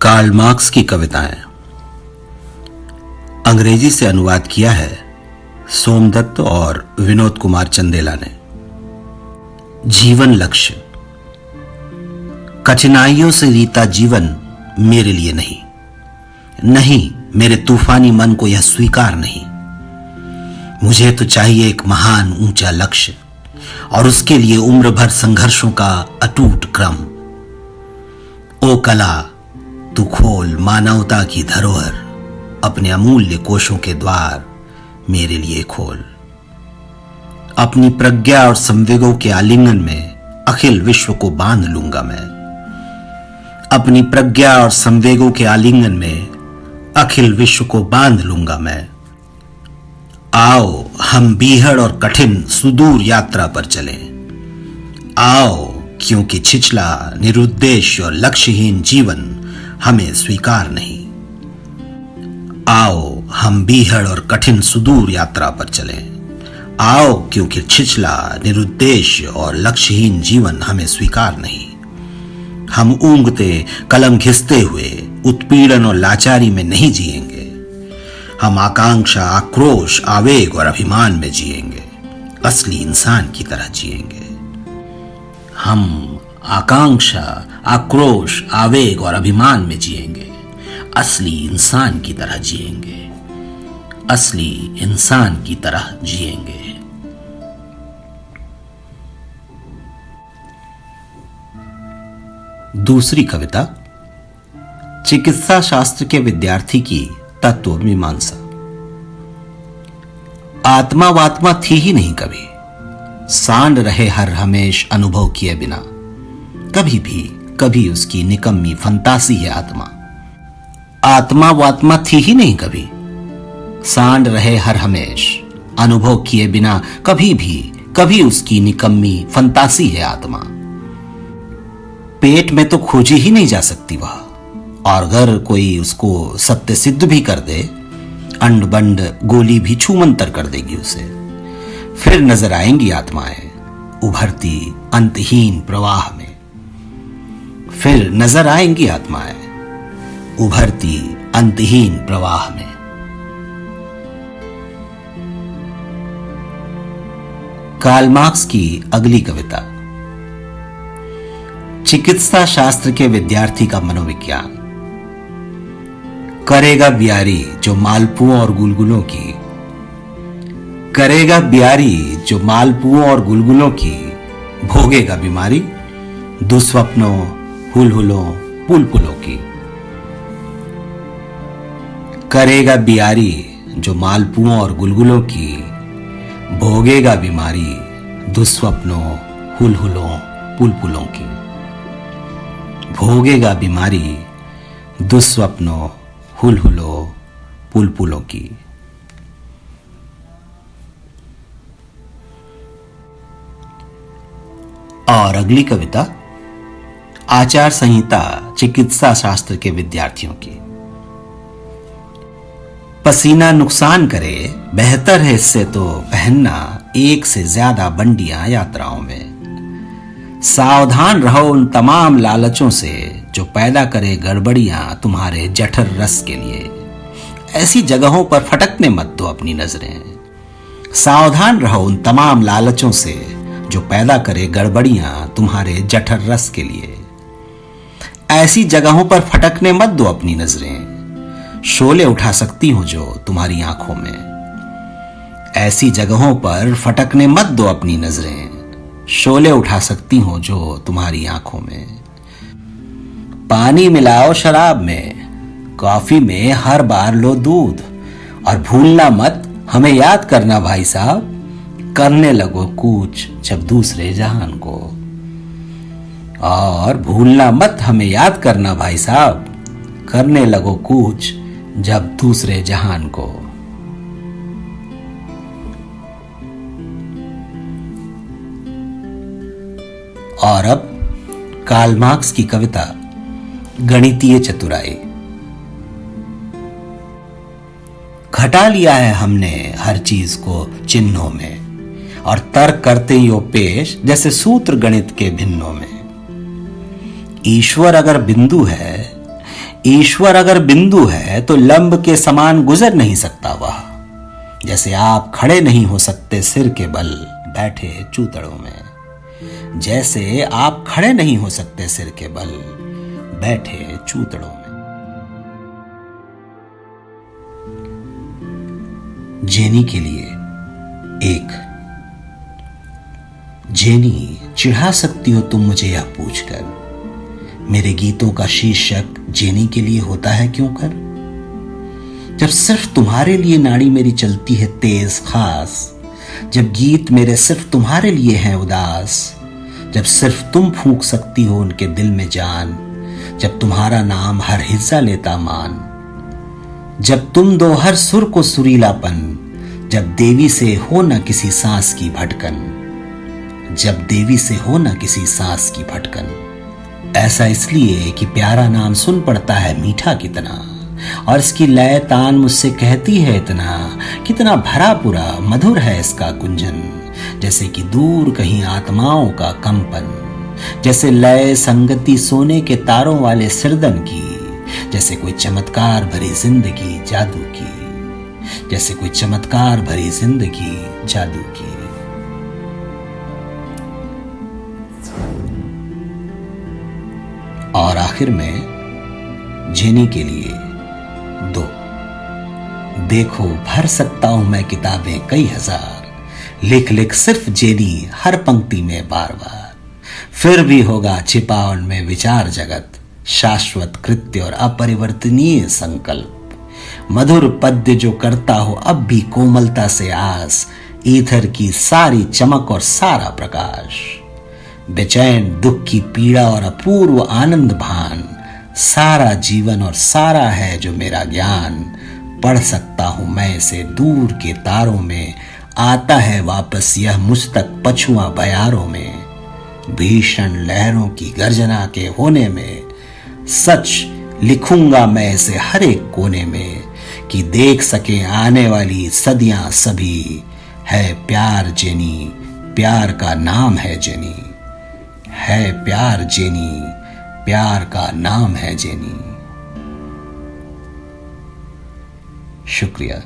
Karl Marx की कविताएं अंग्रेजी से अनुवाद किया है सोमदत्त और विनोद कुमार चंदेला ने। जीवन लक्ष्य। कठिनाइयों से रीता जीवन मेरे लिए नहीं, मेरे तूफानी मन को यह स्वीकार नहीं। मुझे तो चाहिए एक महान ऊंचा लक्ष्य और उसके लिए उम्र भर संघर्षों का अटूट क्रम। ओ कला, तू खोल मानवता की धरोहर, अपने अमूल्य कोशों के द्वार मेरे लिए खोल। अपनी प्रज्ञा और संवेगों के आलिंगन में अखिल विश्व को बांध लूंगा मैं। अपनी प्रज्ञा और संवेगों के आलिंगन में अखिल विश्व को बांध लूंगा मैं। आओ हम बीहड़ और कठिन सुदूर यात्रा पर चलें। आओ, क्योंकि छिछला निरुद्देश्य और लक्ष्यहीन जीवन हमें स्वीकार नहीं। आओ हम बीहड़ और कठिन सुदूर यात्रा पर चलें। आओ, क्योंकि छिछला निरुद्देश्य और लक्ष्यहीन जीवन हमें स्वीकार नहीं। हम ऊंघते कलम घिसते हुए उत्पीड़न और लाचारी में नहीं जिएंगे। हम आकांक्षा, आक्रोश, आवेग और अभिमान में जिएंगे, असली इंसान की तरह जिएंगे। हम आकांक्षा, आक्रोश, आवेग और अभिमान में जिएंगे, असली इंसान की तरह जिएंगे, असली इंसान की तरह जिएंगे। दूसरी कविता चिकित्सा शास्त्र के विद्यार्थी की तत्व मीमांसा। आत्मा वात्मा थी ही नहीं कभी, सांड रहे हर हमेश अनुभव किए बिना। कभी उसकी निकम्मी फंतासी है आत्मा। आत्मा वात्मा थी ही नहीं कभी, सांड रहे हर हमेश अनुभव किए बिना। कभी उसकी निकम्मी फंतासी है आत्मा। पेट में तो खोजी ही नहीं जा सकती वह, और अगर कोई उसको सत्य सिद्ध भी कर दे, अंड बंड गोली भी छूमंतर कर देगी उसे। फिर नजर आएंगी आत्माएं उभरती अंतहीन प्रवाह में। फिर नजर आएंगी आत्माएं उभरती अंतहीन प्रवाह में। कार्ल मार्क्स की अगली कविता चिकित्सा शास्त्र के विद्यार्थी का मनोविज्ञान। करेगा बियारी जो मालपुओं और गुलगुलों की, करेगा बियारी जो मालपुओं और गुलगुलों की। भोगेगा बीमारी दुस्वप्नों हुलहुलों पुलपुलों की। करेगा बियारी जो मालपुओं और गुलगुलों की। भोगेगा बीमारी दुस्वप्नों हुलहुलों पुलपुलों की। भोगेगा बीमारी दुस्वप्नों हुलहुलों पुलपुलों की। और अगली कविता आचार संहिता चिकित्सा शास्त्र के विद्यार्थियों की। पसीना नुकसान करे, बेहतर है इससे तो पहनना एक से ज्यादा बंडियां यात्राओं में। सावधान रहो उन तमाम लालचों से जो पैदा करे गड़बड़ियां तुम्हारे जठर रस के लिए। ऐसी जगहों पर फटकने मत दो अपनी नजरें। सावधान रहो उन तमाम लालचों से जो पैदा करे गड़बड़ियां तुम्हारे जठर रस के लिए। ऐसी जगहों पर फटकने मत दो अपनी नजरें, शोले उठा सकती हो जो तुम्हारी आंखों में। ऐसी जगहों पर फटकने मत दो अपनी नजरें, शोले उठा सकती हो जो तुम्हारी आंखों में। पानी मिलाओ शराब में, कॉफी में हर बार लो दूध, और भूलना मत हमें याद करना भाई साहब, करने लगो कूच जब दूसरे जहान को। और भूलना मत हमें याद करना भाई साहब, करने लगो कूच जब दूसरे जहान को। और अब कार्ल मार्क्स की कविता गणितीय चतुराई। घटा लिया है हमने हर चीज को चिन्हों में, और तर्क करते ही वो पेश जैसे सूत्र गणित के भिन्नों में। ईश्वर अगर बिंदु है, ईश्वर अगर बिंदु है तो लंब के समान गुजर नहीं सकता वह। जैसे आप खड़े नहीं हो सकते सिर के बल बैठे चूतड़ों में, जैसे आप खड़े नहीं हो सकते सिर के बल बैठे चूतड़ों में। जेनी के लिए एक। जेनी, चिढ़ा सकती हो तुम मुझे यह पूछकर, मेरे गीतों का शीर्षक जेनी के लिए होता है क्यों कर? जब सिर्फ तुम्हारे लिए नाड़ी मेरी चलती है तेज खास, जब गीत मेरे सिर्फ तुम्हारे लिए हैं उदास, जब सिर्फ तुम फूंक सकती हो उनके दिल में जान, जब तुम्हारा नाम हर हिस्सा लेता मान, जब तुम दो हर सुर को सुरीलापन, जब देवी से हो न किसी सांस की भटकन, जब देवी से हो न किसी सांस की भटकन। ऐसा इसलिए कि प्यारा नाम सुन पड़ता है मीठा कितना, और इसकी लय तान मुझसे कहती है इतना, कितना भरा पूरा मधुर है इसका गुंजन, जैसे कि दूर कहीं आत्माओं का कंपन, जैसे लय संगति सोने के तारों वाले सिरदन की, जैसे कोई चमत्कार भरी जिंदगी जादू की, जैसे कोई चमत्कार भरी जिंदगी जादू की। और आखिर में जेनी के लिए दो। देखो भर सकता हूं मैं किताबें कई हजार, लिख लिख सिर्फ जेनी हर पंक्ति में बार बार, फिर भी होगा छिपा उनमें विचार जगत, शाश्वत कृत्य और अपरिवर्तनीय संकल्प, मधुर पद्य जो करता हो अब भी कोमलता से आस, ईथर की सारी चमक और सारा प्रकाश, बेचैन दुख की पीड़ा और अपूर्व आनंद भान, सारा जीवन और सारा है जो मेरा ज्ञान, पढ़ सकता हूं मैं इसे दूर के तारों में, आता है वापस यह मुझ तक पछुआ बयारों में, भीषण लहरों की गर्जना के होने में, सच लिखूंगा मैं इसे हर एक कोने में, कि देख सके आने वाली सदियां सभी, है प्यार जेनी, प्यार का नाम है जेनी, है प्यार जेनी, प्यार का नाम है जेनी। शुक्रिया।